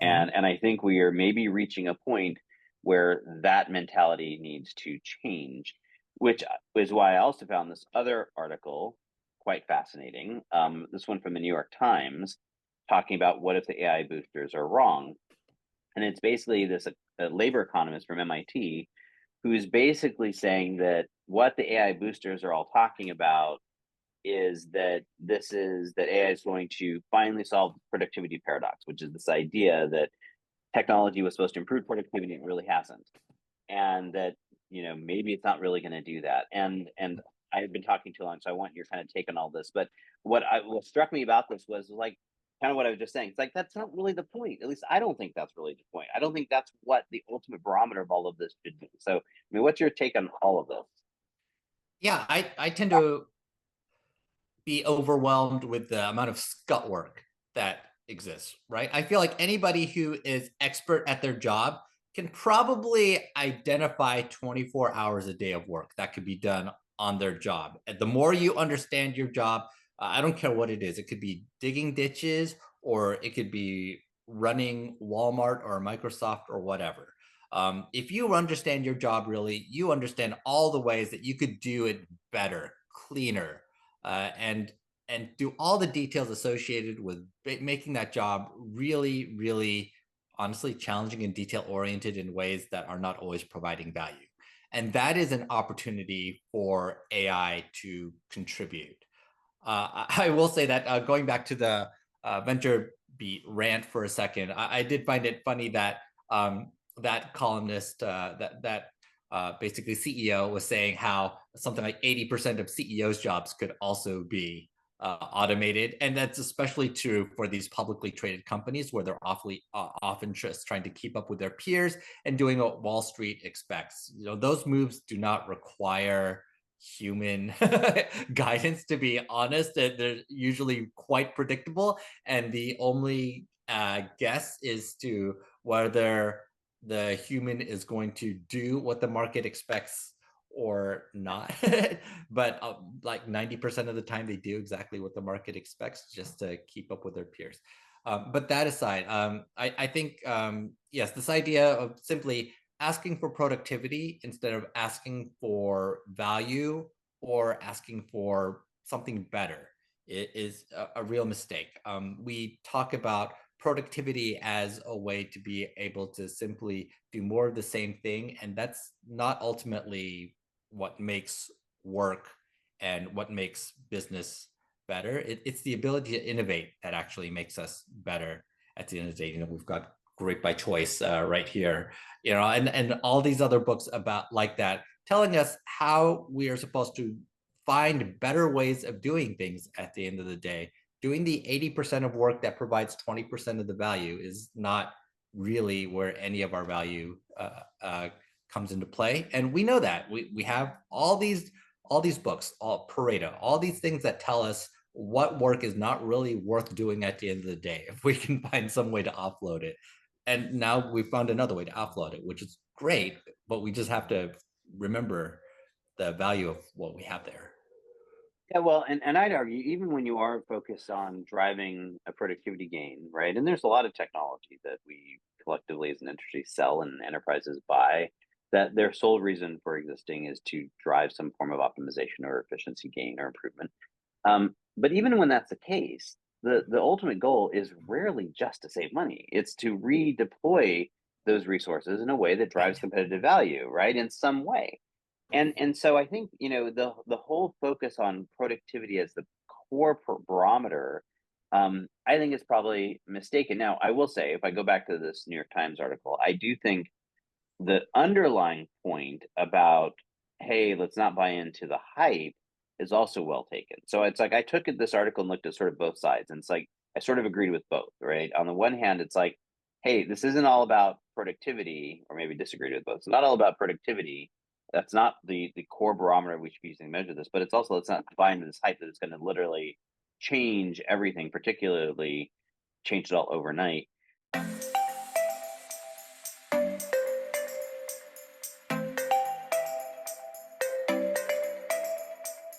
And I think we are maybe reaching a point where that mentality needs to change, which is why I also found this other article quite fascinating. This one from the New York Times, talking about what if the AI boosters are wrong. And it's basically this a labor economist from MIT who's basically saying that what the AI boosters are all talking about is that AI is going to finally solve the productivity paradox, which is this idea that technology was supposed to improve productivity and it really hasn't, and that maybe it's not really going to do that. And I've been talking too long, so I want your kind of take on all this. But what struck me about this was like kind of what I was just saying. It's like that's not really the point. At least I don't think that's really the point. I don't think that's what the ultimate barometer of all of this should be. So, I mean, what's your take on all of this? Yeah, I tend to be overwhelmed with the amount of scut work that exists, right? I feel like anybody who is expert at their job can probably identify 24 hours a day of work that could be done on their job. And the more you understand your job, I don't care what it is. It could be digging ditches, or it could be running Walmart or Microsoft or whatever. If you understand your job really, you understand all the ways that you could do it better, cleaner, and do all the details associated with making that job really, really, honestly challenging and detail oriented in ways that are not always providing value. And that is an opportunity for AI to contribute. I will say that going back to the venture beat rant for a second, I did find it funny that that columnist, that basically CEO, was saying how something like 80% of CEOs' jobs could also be automated. And that's especially true for these publicly traded companies where they're often just trying to keep up with their peers and doing what Wall Street expects. Those moves do not require human guidance, to be honest. They're usually quite predictable. And the only guess is to whether the human is going to do what the market expects or not. But like 90% of the time, they do exactly what the market expects just to keep up with their peers. But that aside, I think, yes, this idea of simply asking for productivity instead of asking for value or asking for something better is a real mistake. We talk about productivity as a way to be able to simply do more of the same thing, and that's not ultimately what makes work and what makes business better. It's the ability to innovate that actually makes us better at the end of the day. We've got Great by Choice right here, and all these other books about like that, telling us how we are supposed to find better ways of doing things at the end of the day. Doing the 80% of work that provides 20% of the value is not really where any of our value comes into play. And we know that. We have all these books, all Pareto, all these things that tell us what work is not really worth doing at the end of the day if we can find some way to offload it. And now we've found another way to offload it, which is great, but we just have to remember the value of what we have there. Yeah, well, and I'd argue even when you are focused on driving a productivity gain, right? And there's a lot of technology that we collectively as an industry sell and enterprises buy that their sole reason for existing is to drive some form of optimization or efficiency gain or improvement. But even when that's the case, the ultimate goal is rarely just to save money. It's to redeploy those resources in a way that drives Right. competitive value, right? In some way. And so I think the whole focus on productivity as the core barometer, I think is probably mistaken. Now, I will say, if I go back to this New York Times article, I do think the underlying point about, hey, let's not buy into the hype is also well taken. So it's like I took this article and looked at sort of both sides, and it's like I sort of agreed with both, right? On the one hand, it's like, hey, this isn't all about productivity, or maybe disagreed with both. It's not all about productivity. That's not the core barometer we should be using to measure this, but it's also, let's not buy into this hype that it's going to literally change everything, particularly change it all overnight.